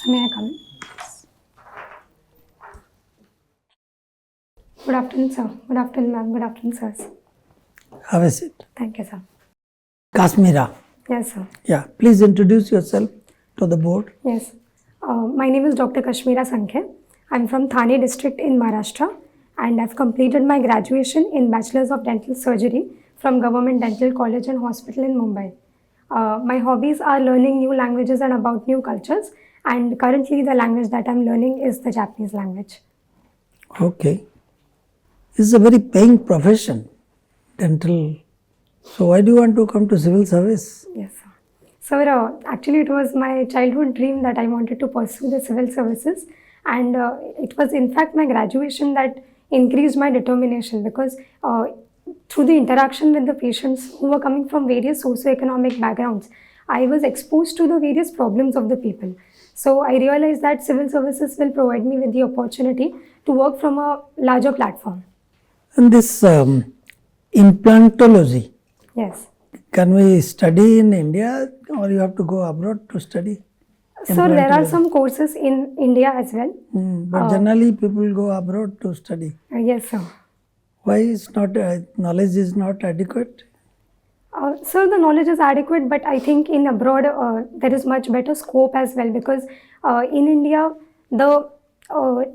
So may I come in? Good afternoon, sir. Good afternoon, ma'am. Good afternoon, sirs. Have a seat. Thank you, sir. Kashmira. Yes, sir. Yeah, please introduce yourself to the board. Yes. My name is Dr. Kashmira Sankhe. I'm from Thane district in Maharashtra, and I've completed my graduation in Bachelor's of Dental Surgery from Government Dental College and Hospital in Mumbai. My hobbies are learning new languages and about new cultures, and currently the language that I'm learning is the Japanese language. Okay. This is a very paying profession, dental. So why do you want to come to civil service? Yes, sir. Sir, actually it was my childhood dream that I wanted to pursue the civil services, and it was in fact my graduation that increased my determination, because through the interaction with the patients who were coming from various socioeconomic backgrounds, I was exposed to the various problems of the people. So I realized that civil services will provide me with the opportunity to work from a larger platform. And this implantology, Yes. can we study in India or you have to go abroad to study? Sir, there are some courses in India as well. But generally people go abroad to study. Yes, sir. Why is not knowledge is not adequate? Sir, the knowledge is adequate, but I think in abroad there is much better scope as well, because in India the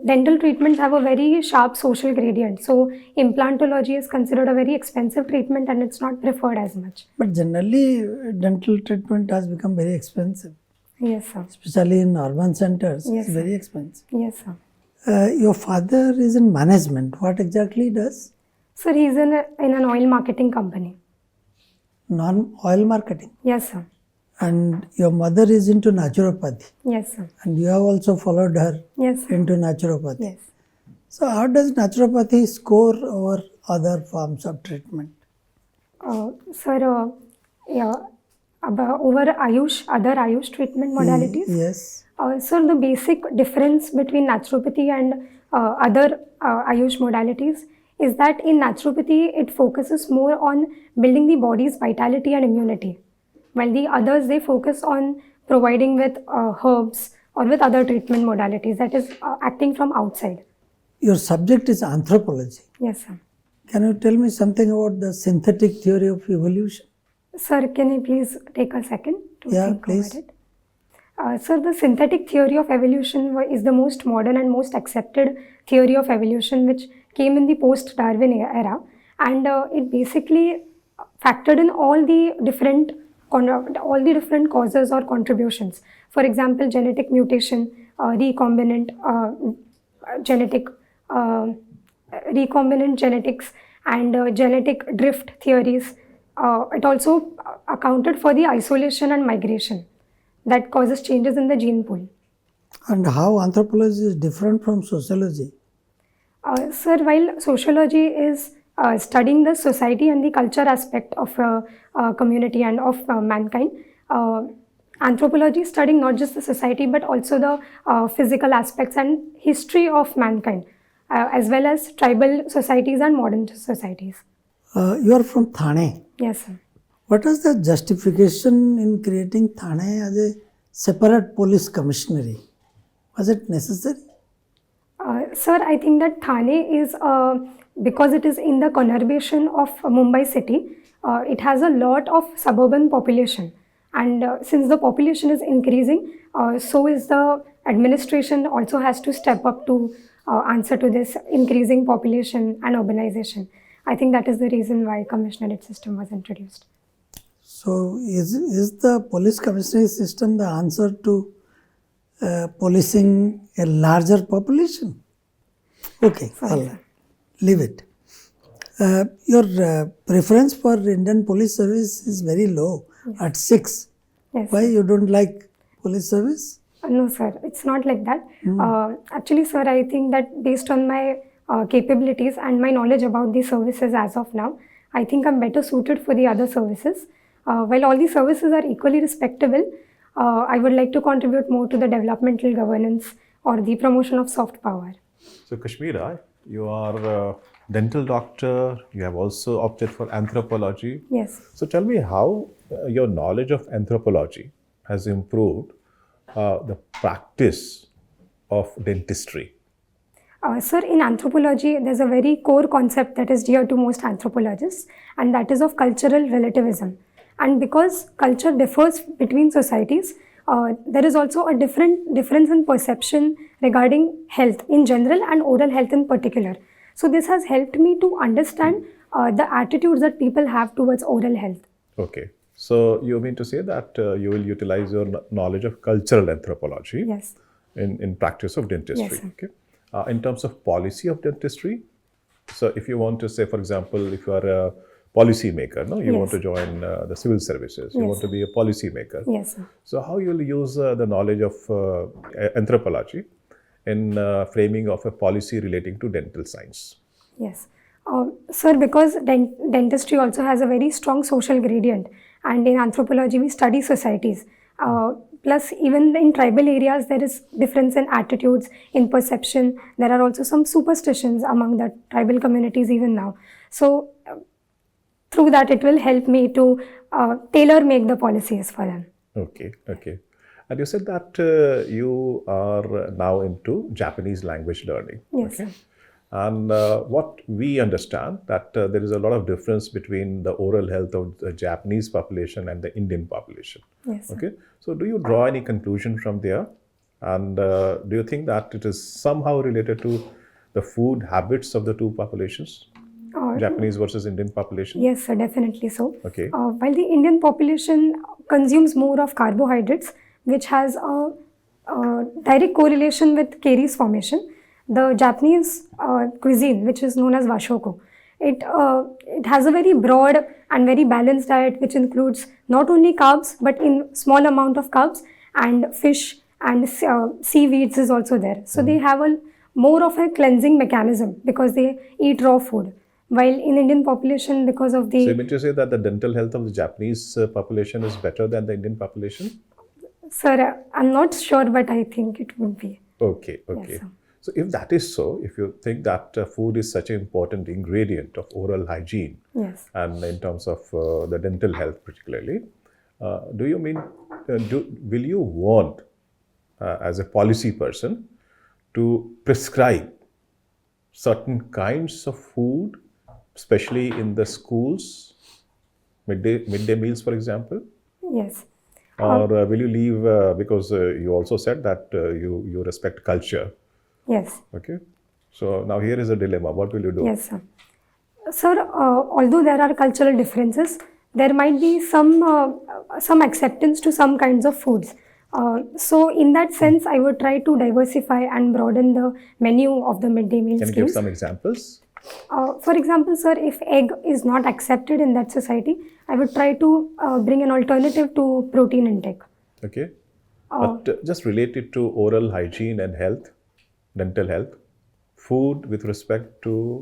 dental treatments have a very sharp social gradient. So implantology is considered a very expensive treatment and it's not preferred as much. But generally dental treatment has become very expensive. Yes, sir. Especially in urban centers, Yes, it's very expensive. Yes, sir. Your father is in management. What exactly he does? Sir, he's in an oil marketing company. Non-oil marketing. Yes, sir. And your mother is into naturopathy. Yes, sir. And you have also followed her Yes, sir. into naturopathy. Yes. So how does naturopathy score over other forms of treatment? Sir, yeah, over other Ayush treatment modalities. Yes. Sir, the basic difference between naturopathy and other Ayush modalities is that in naturopathy, it focuses more on building the body's vitality and immunity, while the others, they focus on providing with herbs or with other treatment modalities, that is acting from outside. Your subject is anthropology. Yes, sir. Can you tell me something about the synthetic theory of evolution? Sir, can you please take a second to think please. over it? Sir, the synthetic theory of evolution is the most modern and most accepted theory of evolution, which came in the post-Darwin era, and it basically factored in all the different causes or contributions. For example, genetic mutation, recombinant genetics, and genetic drift theories. It also accounted for the isolation and migration that causes changes in the gene pool. And how anthropology is different from sociology? Sir, while sociology is studying the society and the culture aspect of a community and of mankind, anthropology is studying not just the society but also the physical aspects and history of mankind, as well as tribal societies and modern societies. You are from Thane. Yes, sir. What is the justification in creating Thane as a separate police commissionary? Was it necessary? Sir, I think that Thane is, because it is in the conurbation of Mumbai city, it has a lot of suburban population. And since the population is increasing, so is the administration also has to step up to answer to this increasing population and urbanization. I think that is the reason why commissionerate system was introduced. So is the police commissionary system the answer to policing a larger population? Okay, all right. Leave it. Your preference for Indian police service is very low, at 6. Yes. Why you don't like police service? No, sir, it's not like that. Actually, sir, I think that based on my capabilities and my knowledge about the services as of now, I think I'm better suited for the other services. While all the services are equally respectable, I would like to contribute more to the developmental governance or the promotion of soft power. So Kashmira, you are a dental doctor, you have also opted for anthropology. Yes. So tell me how your knowledge of anthropology has improved the practice of dentistry? Sir, in anthropology, there's a very core concept that is dear to most anthropologists, and that is of cultural relativism. And because culture differs between societies, there is also a difference in perception regarding health in general and oral health in particular. So this has helped me to understand the attitudes that people have towards oral health. Okay. So you mean to say that you will utilize your knowledge of cultural anthropology Yes. in practice of dentistry. Yes, sir. Okay. In terms of policy of dentistry, so if you want to say, for example, if you are a policy maker, no, you want to Yes. join the civil services, you Yes, want to sir. be a policy maker. Yes, sir. So how you will use the knowledge of anthropology in framing of a policy relating to dental science? Yes. Sir, because dentistry also has a very strong social gradient, and in anthropology we study societies. Plus, even in tribal areas, there is difference in attitudes, in perception. There are also some superstitions among the tribal communities even now. So, through that, it will help me to tailor make the policies for them. Okay, okay. And you said that you are now into Japanese language learning. Yes. Okay. And what we understand that there is a lot of difference between the oral health of the Japanese population and the Indian population. Yes, sir. Okay. So do you draw any conclusion from there? And do you think that it is somehow related to the food habits of the two populations, Japanese versus Indian population? Yes, sir, definitely so. Okay. While the Indian population consumes more of carbohydrates, which has a direct correlation with caries formation, the Japanese cuisine, which is known as washoko, it has a very broad and very balanced diet, which includes not only carbs, but in small amount of carbs, and fish and seaweeds is also there. So they have a more of a cleansing mechanism because they eat raw food. While in Indian population, because of the... So you mean to say that the dental health of the Japanese population is better than the Indian population? Sir, I'm not sure, but I think it would be. Okay, okay. Yes, sir. So if that is so, if you think that food is such an important ingredient of oral hygiene, Yes. and in terms of the dental health particularly, do you mean, will you want as a policy person to prescribe certain kinds of food, especially in the schools, midday meals, for example? Yes. Or will you leave, because you also said that you respect culture. Yes. Okay. So now here is a dilemma. What will you do? Yes, sir. Sir, although there are cultural differences, there might be some acceptance to some kinds of foods. So in that sense, I would try to diversify and broaden the menu of the midday meal Can you give schemes. some examples? For example, sir, if egg is not accepted in that society, I would try to bring an alternative to protein intake. Okay. But just related to oral hygiene and health, dental health, food with respect to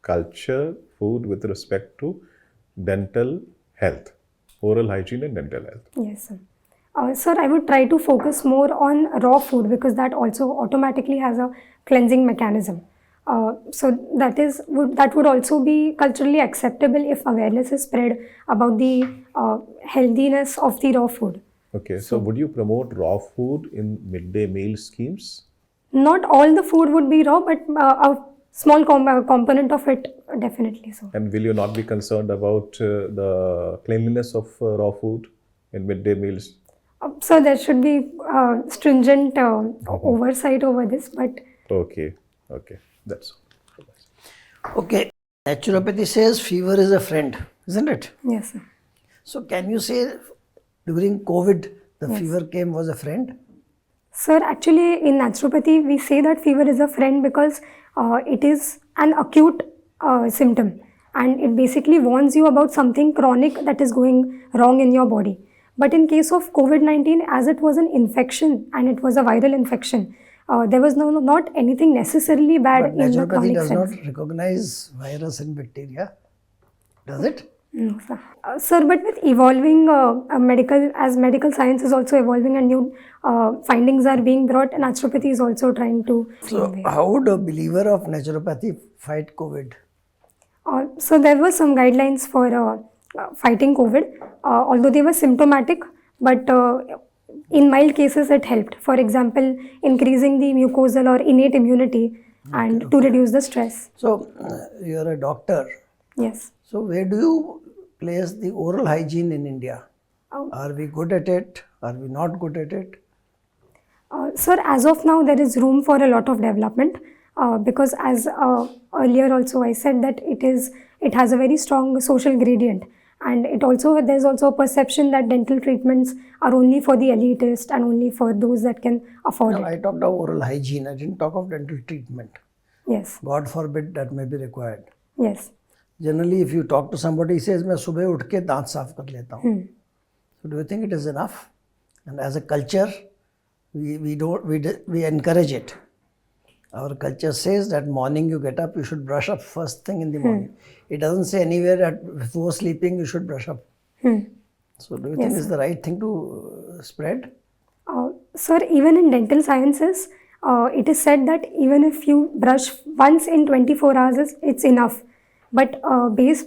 culture, food with respect to dental health, oral hygiene and dental health. Yes, sir. Sir, I would try to focus more on raw food because that also automatically has a cleansing mechanism. So that would also be culturally acceptable if awareness is spread about the healthiness of the raw food. Okay. So would you promote raw food in midday meal schemes? Not all the food would be raw, but a small component of it definitely so. And will you not be concerned about the cleanliness of raw food in midday meals? So there should be stringent oversight over this, but... Okay, okay, that's all. Okay, naturopathy says fever is a friend, isn't it? Yes, sir. So can you say during COVID the Yes. fever came was a friend? Sir, actually in naturopathy, we say that fever is a friend because it is an acute symptom and it basically warns you about something chronic that is going wrong in your body. But in case of COVID-19, as it was an infection and it was a viral infection, there was not anything necessarily bad But in the naturopathy chronic does sense. not recognize virus and bacteria, does it? No, sir. Sir, but with evolving as medical science is also evolving and new findings are being brought, naturopathy is also trying to... So how would a believer of naturopathy fight COVID? So there were some guidelines for fighting COVID, although they were symptomatic, but in mild cases it helped. For example, increasing the mucosal or innate immunity and to reduce the stress. So, you're a doctor. Yes. So, where do you place the oral hygiene in India? Oh. Are we good at it? Are we not good at it? Sir, as of now, there is room for a lot of development because as earlier also I said that it has a very strong social gradient, and there's also a perception that dental treatments are only for the elitist and only for those that can afford No, it. I talked of oral hygiene. I didn't talk of dental treatment. Yes, God forbid that may be required. yes, Generally, if you talk to somebody, he says, मैं सुबह उठ के दांत साफ कर लेता हूँ. So, do you think it is enough? And as a culture, we encourage it. Our culture says that morning you get up, you should brush up first thing in the morning. It doesn't say anywhere that before sleeping you should brush up. So, do you think it's the right thing to spread? Sir, even in dental sciences, it is said that even if you brush once in 24 hours, it's enough. But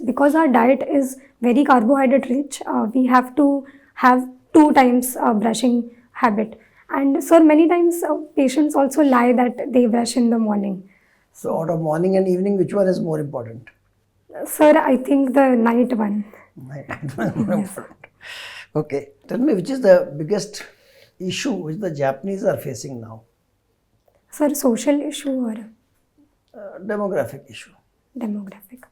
because our diet is very carbohydrate rich, we have to have 2 times brushing habit. And sir, many times patients also lie that they brush in the morning. So, out of morning and evening, which one is more important? Sir, I think the night one. Night one is more important. Okay, tell me, which is the biggest issue which the Japanese are facing now? Sir, social issue or Demographic issue. demographic?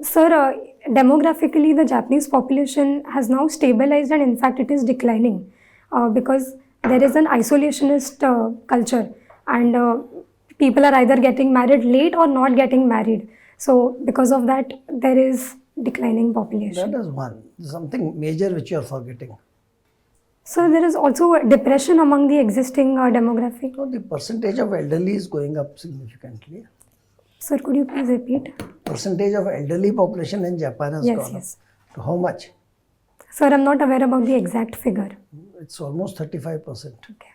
Sir, demographically, the Japanese population has now stabilized, and in fact, it is declining because there is an isolationist culture, and people are either getting married late or not getting married. So, because of that, there is declining population. That is one. Something major which you are forgetting. So, there is also depression among the existing demographic. So, the percentage of elderly is going up significantly. Sir, could you please repeat? Percentage of elderly population in Japan has gone Yes. up. To how much? Sir, I'm not aware about the exact figure. It's almost 35%. Okay.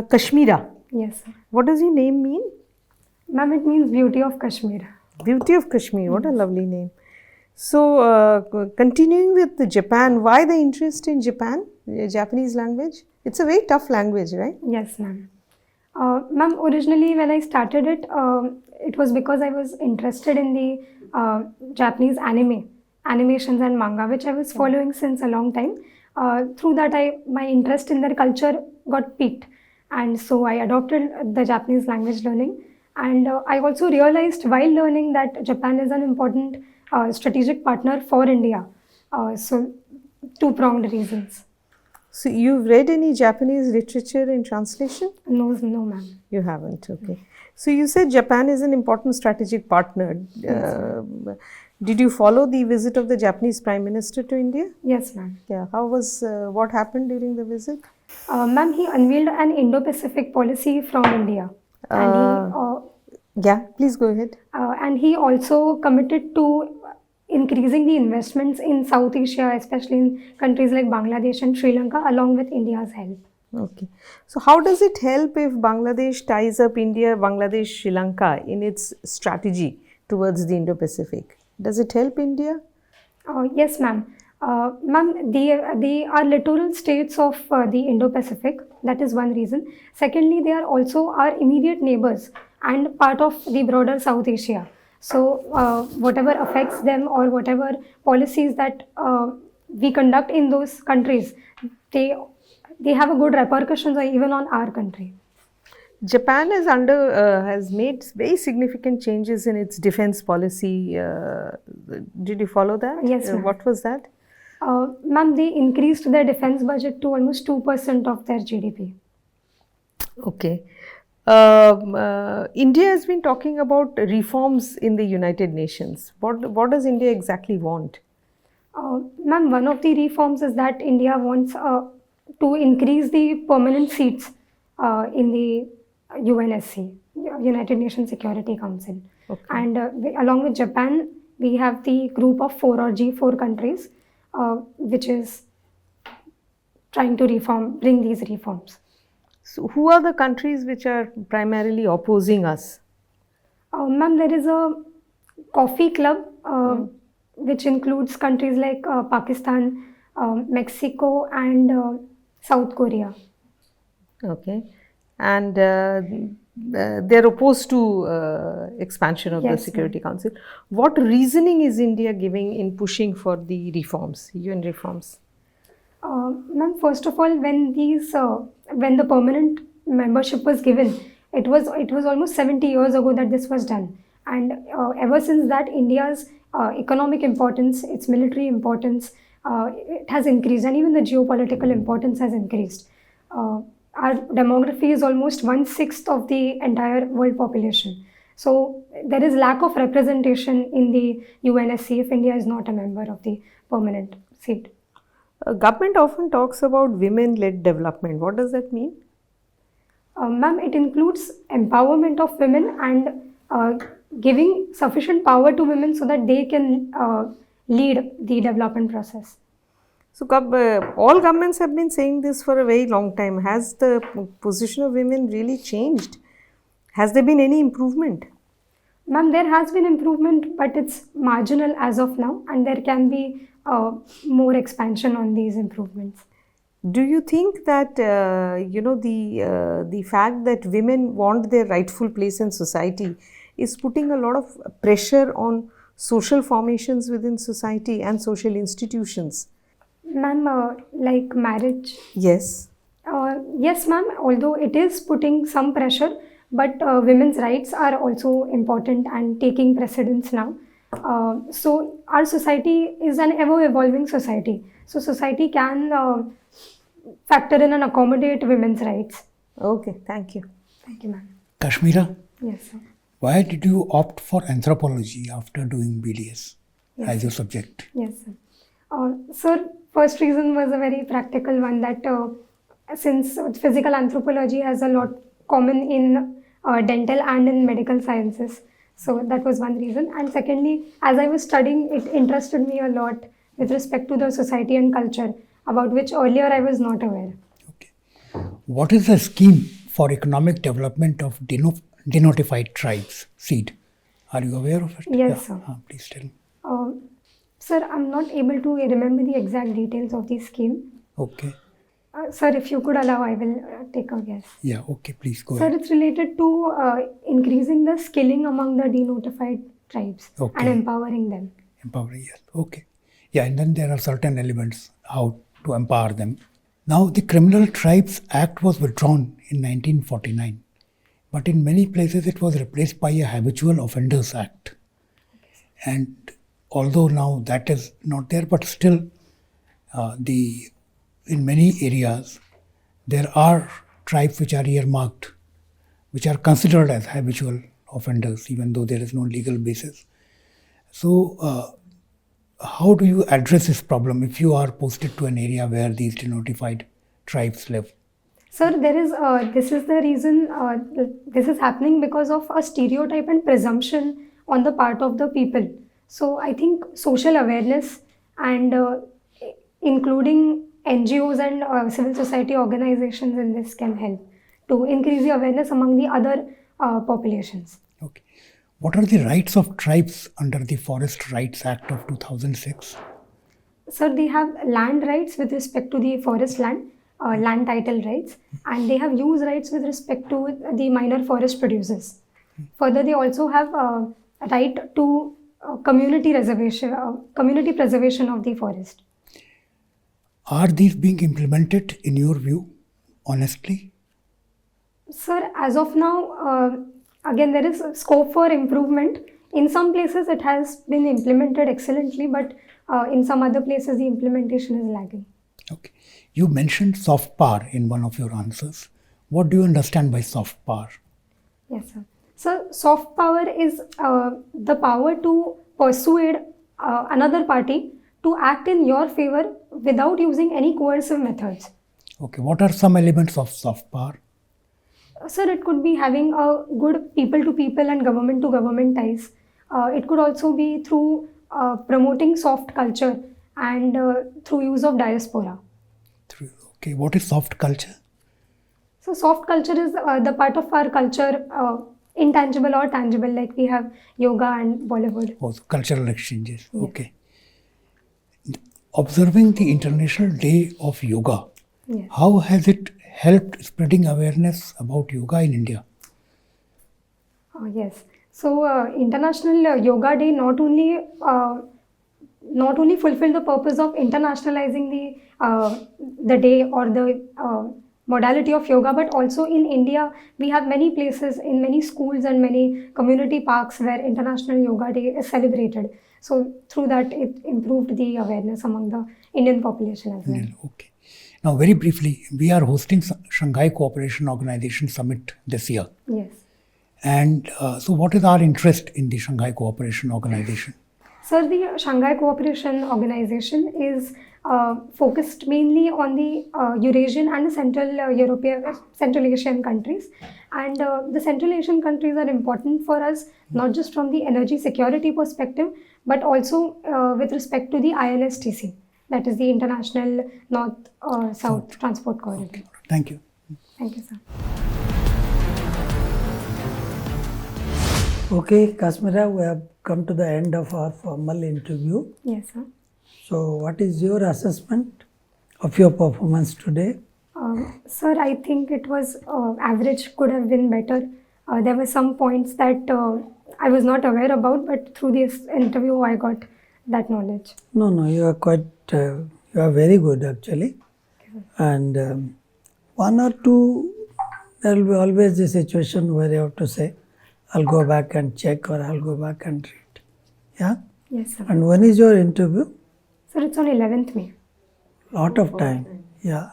Kashmira. Yes, sir. What does your name mean? Ma'am, it means beauty of Kashmir. Beauty of Kashmir. What a lovely name. So, continuing with Japan, why the interest in Japan, Japanese language? It's a very tough language, right? Yes, ma'am. Ma'am, originally when I started it, it was because I was interested in the Japanese animations and manga, which I was following since a long time. Through that, my interest in their culture got piqued, and so I adopted the Japanese language learning. And I also realized while learning that Japan is an important strategic partner for India. So, two-pronged reasons. So, you've read any Japanese literature in translation? No, ma'am. You haven't, okay. So, you said Japan is an important strategic partner. Did you follow the visit of the Japanese Prime Minister to India? Yes, ma'am. Yeah, how was, what happened during the visit? Ma'am, he unveiled an Indo-Pacific policy from India. Yeah, please go ahead. And he also committed to increasing the investments in South Asia, especially in countries like Bangladesh and Sri Lanka, along with India's help. Okay. So, how does it help if Bangladesh ties up India, Bangladesh, Sri Lanka in its strategy towards the Indo-Pacific? Does it help India? Yes, ma'am. Ma'am, they are littoral states of the Indo-Pacific. That is one reason. Secondly, they are also our immediate neighbors and part of the broader South Asia. So, whatever affects them or whatever policies that we conduct in those countries, they have a good repercussions even on our country. Japan has made very significant changes in its defense policy. Did you follow that? Yes, ma'am. What was that? Ma'am, they increased their defense budget to almost 2% of their GDP. Okay. India has been talking about reforms in the United Nations. What does India exactly want? Ma'am, one of the reforms is that India wants to increase the permanent seats in the UNSC, United Nations Security Council. Okay. And along with Japan, we have the group of 4 or G4 countries, which is trying to bring these reforms. So, who are the countries which are primarily opposing us? Ma'am, there is a coffee club which includes countries like Pakistan, Mexico, and South Korea. Okay. And they're opposed to expansion of the Yes, Security Council. What reasoning is India giving in pushing for the reforms, UN reforms? Ma'am, first of all, when the permanent membership was given, it was almost 70 years ago that this was done, and ever since that, India's economic importance, its military importance, it has increased, and even the geopolitical importance has increased. Our demography is almost 1/6 of the entire world population. So there is lack of representation in the UNSC if India is not a member of the permanent seat. Government often talks about women-led development. What does that mean? Ma'am, it includes empowerment of women and giving sufficient power to women so that they can lead the development process. So, all governments have been saying this for a very long time. Has the position of women really changed? Has there been any improvement? Ma'am, there has been improvement, but it's marginal as of now, and there can be more expansion on these improvements. Do you think that the fact that women want their rightful place in society is putting a lot of pressure on social formations within society and social institutions? Ma'am, like marriage? Yes. Yes, ma'am, although it is putting some pressure, but women's rights are also important and taking precedence now. So our society is an ever-evolving society. So society can factor in and accommodate women's rights. Okay, thank you. Thank you, ma'am. Kashmira, Yes, sir. why did you opt for anthropology after doing BDS as your subject? Yes, sir. Sir, first reason was a very practical one, that since physical anthropology has a lot common in dental and in medical sciences. So that was one reason. And secondly, as I was studying, it interested me a lot with respect to the society and culture, about which earlier I was not aware. Okay. What is the scheme for economic development of denotified tribes, SEED? Are you aware of it? Yes, sir. Please tell me. Sir, I'm not able to remember the exact details of the scheme. Okay. Sir, if you could allow, I will take a guess. Yeah, okay, please go Sir, ahead. it's related to increasing the skilling among the denotified tribes and empowering them. Empowering, yes. Okay. Yeah, and then there are certain elements how to empower them. Now, the Criminal Tribes Act was withdrawn in 1949, but in many places it was replaced by a Habitual Offenders Act. And although now that is not there, but still in many areas there are tribes which are earmarked, which are considered as habitual offenders, even though there is no legal basis. So how do you address this problem if you are posted to an area where these denotified tribes live? Sir, this is the reason this is happening because of a stereotype and presumption on the part of the people. So I think social awareness and including NGOs and civil society organizations in this can help to increase the awareness among the other populations. Okay. What are the rights of tribes under the Forest Rights Act of 2006? Sir, they have land rights with respect to the forest land, land title rights, and they have use rights with respect to the minor forest producers. Further, they also have a right to community preservation of the forest. Are these being implemented in your view, honestly? Sir, as of now, again, there is scope for improvement. In some places, it has been implemented excellently, but in some other places, the implementation is lagging. Okay. You mentioned soft power in one of your answers. What do you understand by soft power? Yes, sir. So, soft power is the power to persuade another party to act in your favor without using any coercive methods. Okay. What are some elements of soft power? Sir, it could be having a good people-to-people and government-to-government ties. It could also be through promoting soft culture and through use of diaspora. Okay. What is soft culture? So, soft culture is the part of our culture, intangible or tangible, like we have yoga and Bollywood. Oh, cultural exchanges. Yes. Okay. Observing the International Day of Yoga Yes. How has it helped spreading awareness about yoga in India? Yes. So International Yoga Day not only fulfill the purpose of internationalizing the day or the modality of yoga, but also in India we have many places in many schools and many community parks where International Yoga Day is celebrated. So through that it improved the awareness among the Indian population as well. Okay. Now, very briefly, we are hosting Shanghai Cooperation Organization Summit this year. Yes. And so what is our interest in the Shanghai Cooperation Organization? Sir, the Shanghai Cooperation Organization is focused mainly on the Eurasian and the Central Asian countries. And the Central Asian countries are important for us, not just from the energy security perspective, but also with respect to the INSTC, that is the International North-South Transport Corridor. Okay. Thank you. Thank you, sir. Okay, Kashmira, we have come to the end of our formal interview. Yes, sir. So, what is your assessment of your performance today? Sir, I think it was average, could have been better. There were some points that I was not aware about, but through this interview I got that knowledge. No, you are quite, you are very good actually. And one or two, there will be always the situation where you have to say, I'll go back and check or I'll go back and read. Yeah? Yes, sir. And when is your interview? Sir, it's on 11th May. Lot of time. Yeah.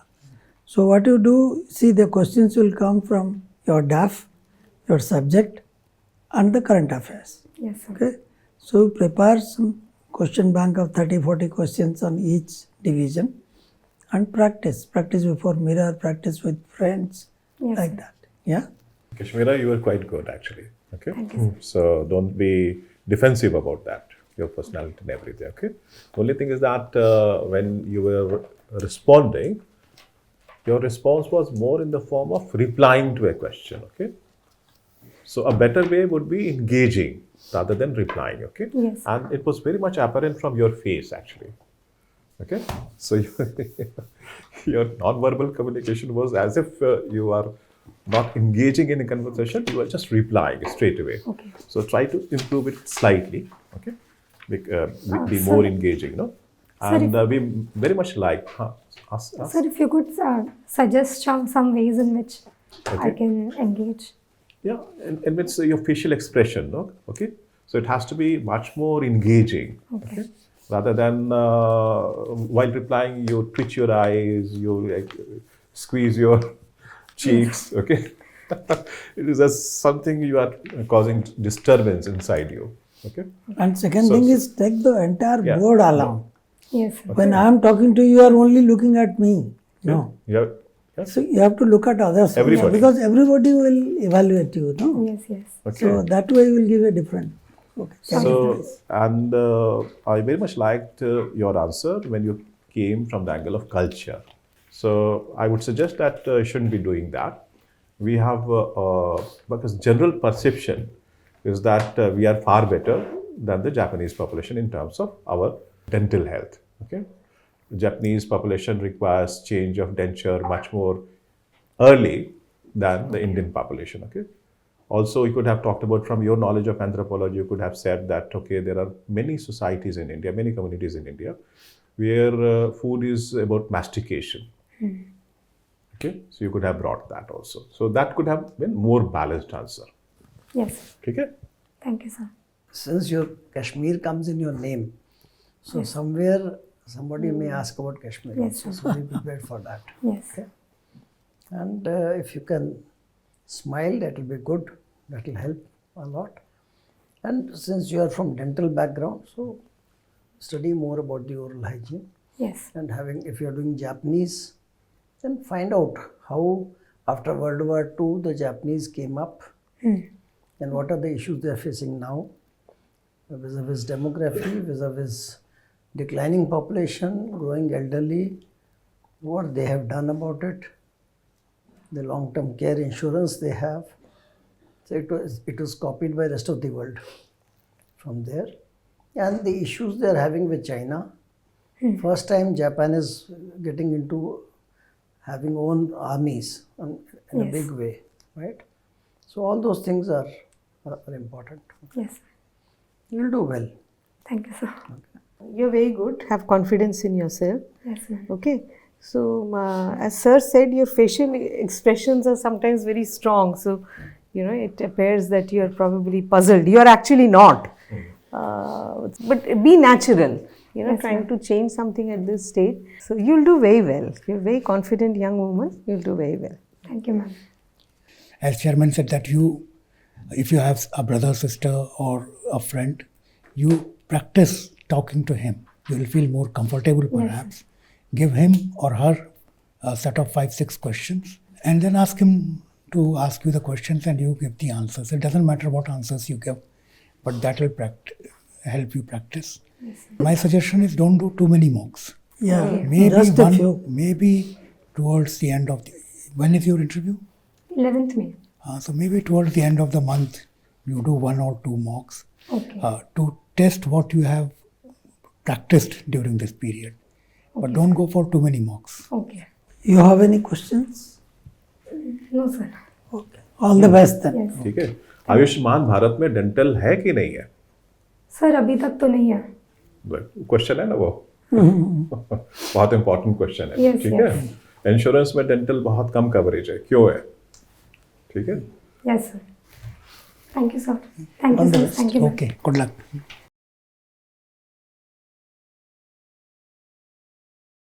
So what you do, see the questions will come from your DAF, your subject and the current affairs. Yes, sir. Okay. So prepare some question bank of 30-40 questions on each division and practice. Practice before mirror, practice with friends, Yes, like sir. that. Yeah. Kashmira, you were quite good actually. Okay. Thank you, So don't be defensive about that, your personality and everything. Okay. The only thing is that when you were responding, your response was more in the form of replying to a question. Okay. So a better way would be engaging rather than replying. Okay. Yes. And it was very much apparent from your face actually. Okay. So your non-verbal communication was as if you are not engaging in a conversation, you are just replying straight away. Okay. So try to improve it slightly, okay? Be sir. more engaging, no? Sir, And we very much like, ask. Sir, if you could suggest some ways in which I Okay. can engage. Yeah, and it's your facial expression, no? Okay? So it has to be much more engaging, Okay. Rather than while replying, you twitch your eyes, you like, squeeze your cheeks, okay? It is as something you are causing disturbance inside you, okay? And second So- thing is take the entire Yeah. board along. Yes, sir. When I am talking to you, you are only looking at me. No. Yeah. So you have to look at others also, Everybody. because everybody will evaluate you. No. Yes, yes. Okay. So that way you will give a different. Okay. So, and I very much liked your answer when you came from the angle of culture. So, I would suggest that you shouldn't be doing that. We have, because general perception is that we are far better than the Japanese population in terms of our dental health. Okay, the Japanese population requires change of denture much more early than the Indian population. Okay. Also, you could have talked about from your knowledge of anthropology, you could have said that, okay, there are many societies in India, many communities in India, where food is about mastication. Okay, so you could have brought that also. So that could have been more balanced answer. Yes. Okay? Thank you, sir. Since your Kashmir comes in your name, so somewhere somebody may ask about Kashmir Yes, also. So be prepared for that. Yes. Okay. And if you can smile, that will be good. That will help a lot. And since you are from dental background, so study more about the oral hygiene. Yes. And having, if you are doing Japanese, then find out how after World War II the Japanese came up and what are the issues they are facing now vis-a-vis demography, vis-a-vis declining population, growing elderly, what they have done about it, the long-term care insurance they have. So it was copied by rest of the world from there. And the issues they are having with China. First time Japan is getting into having own armies in a Yes. big way, right? So all those things are important. Yes. You'll do well. Thank you, sir. You're very good. Have confidence in yourself. Yes, ma'am. Okay. So, as sir said, your facial expressions are sometimes very strong. So, it appears that you're probably puzzled. You're actually not. But be natural. Yes, Trying ma'am. to change something at this stage. So, you'll do very well. You're a very confident young woman. You'll do very well. Thank you, ma'am. As chairman said that if you have a brother, sister or a friend, you practice talking to him. You will feel more comfortable perhaps. Give him or her a set of 5-6 questions and then ask him to ask you the questions and you give the answers. It doesn't matter what answers you give, but that will help you practice. My suggestion is don't do too many mocks. Yeah, Maybe just a few. maybe towards the end of when is your interview? 11th May. So maybe towards the end of the month, you do 1 or 2 mocks Okay. to test what you have practiced during this period. But don't go for too many mocks. Okay. You have any questions? No, sir. Okay. All the best then. Yes. ठीक है. आयुष्मान भारत में dental है कि नहीं है? Sir अभी तक तो नहीं है. क्वेश्चन है ना वो. बहुत इंपॉर्टेंट क्वेश्चन है. Yes, ठीक yes. है. इंश्योरेंस में डेंटल बहुत कम कवरेज है. क्यों है? ठीक है. Yes, sir. Thank you, sir. Thank you, sir. Thank you, ma'am. Okay, good luck.